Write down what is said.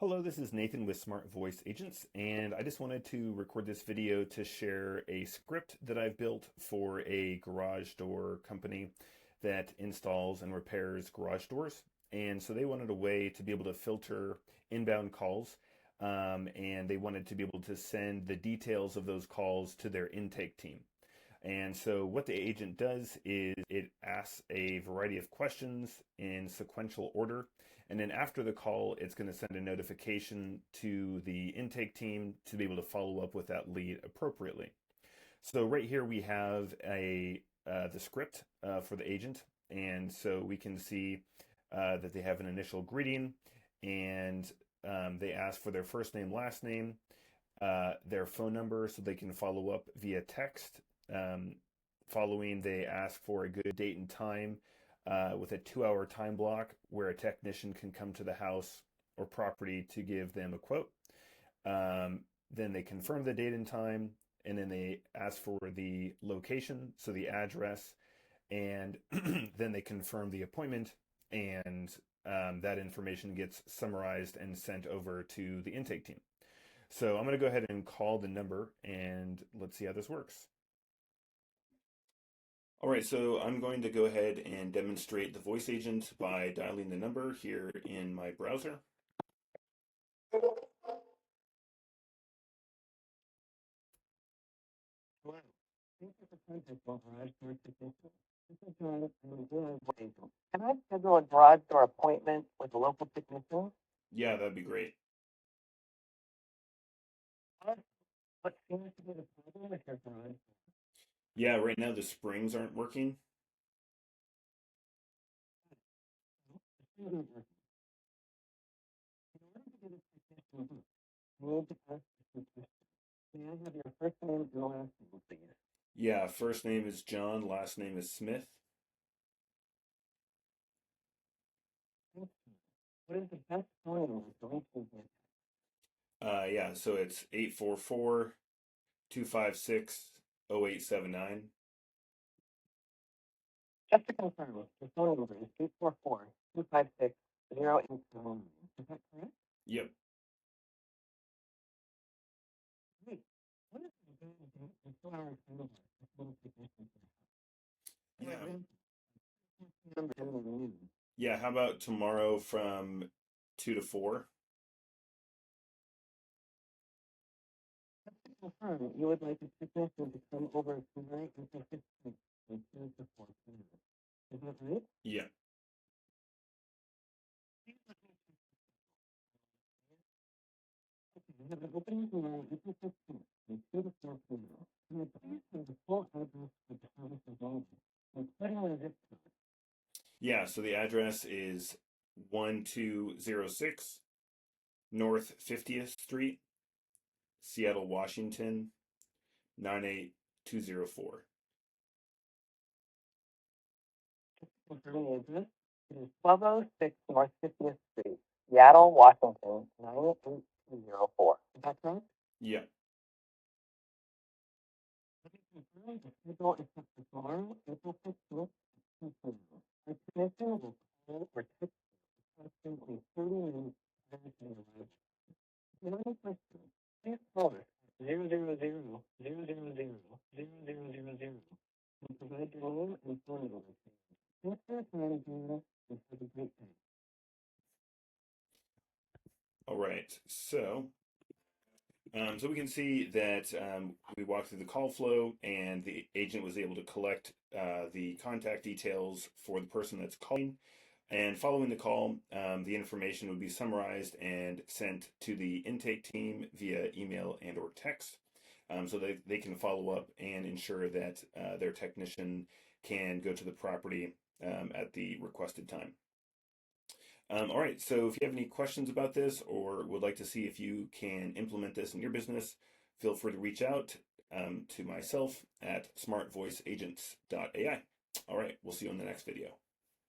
Hello, this is Nathan with Smart Voice Agents, and I just wanted to record this video to share a script that I've built for a garage door company that installs and repairs garage doors. And so they wanted a way to be able to filter inbound calls, and they wanted to be able to send the details of those calls to their intake team. And so what the agent does is it asks a variety of questions in sequential order. And then after the call, it's going to send a notification to the intake team to be able to follow up with that lead appropriately. So right here we have the script for the agent. And so we can see that they have an initial greeting and they ask for their first name, last name, their phone number so they can follow up via text. Um, Following, they ask for a good date and time with a 2 hour time block where a technician can come to the house or property to give them a quote. Then they confirm the date and time, and then they ask for the location, so the address, and then they confirm the appointment, and that information gets summarized and sent over to the intake team. So I'm going to go ahead and call the number, and let's see how this works. All right, so I'm going to go ahead and demonstrate the voice agent by dialing the number here in my browser. Hello. Thank you for contacting Garage Door Technician. This is John from Garage Agent. Can I schedule a garage door appointment with a local technician? Yeah, that'd be great. What seems to be the problem with your garage? Yeah, right now the springs aren't working. In order to get a technician, you need to ask the technician. May I have your first name and last name, please? Yeah, first name is John, last name is Smith. Thank you. What is the best phone number to reach you with? Yeah, so it's 844-256-0879. Just to confirm, your phone number is 844-256-0879. Is that correct? Yep. Great. What is the available in 2 hours time with little technician? Yeah. Number in the room. Yeah, how about tomorrow from 2 to 4? Just to confirm, you would like a technician to come over tonight and participate from 2 to 4 p.m. Is that right? Yeah. Okay, we have an opening tomorrow, April 15th, from 2 to 4 p.m. Can I please have the full address of the house available, including the zip code? Yeah, so the address is 1206 North 50th Street, Seattle, Washington, 98204. Confirming the address, it is 1206 North 50th Street, Seattle, Washington, 98204. Is that correct? Yeah. Let me confirm the schedule is set for tomorrow, April 15th, at 2 p.m. Our technician will call or text approximately 30 minutes prior to the arrival. If you have any questions, please call us at 000-000-0000. We'll provide your name and phone number. Thanks for your time, Gina, and have a great day. All right. So we can see that we walked through the call flow, and the agent was able to collect the contact details for the person that's calling. And following the call, the information would be summarized and sent to the intake team via email and or text, so they can follow up and ensure that their technician can go to the property at the requested time. All right, so if you have any questions about this or would like to see if you can implement this in your business, feel free to reach out to myself at smartvoiceagents.ai. All right, we'll see you in the next video.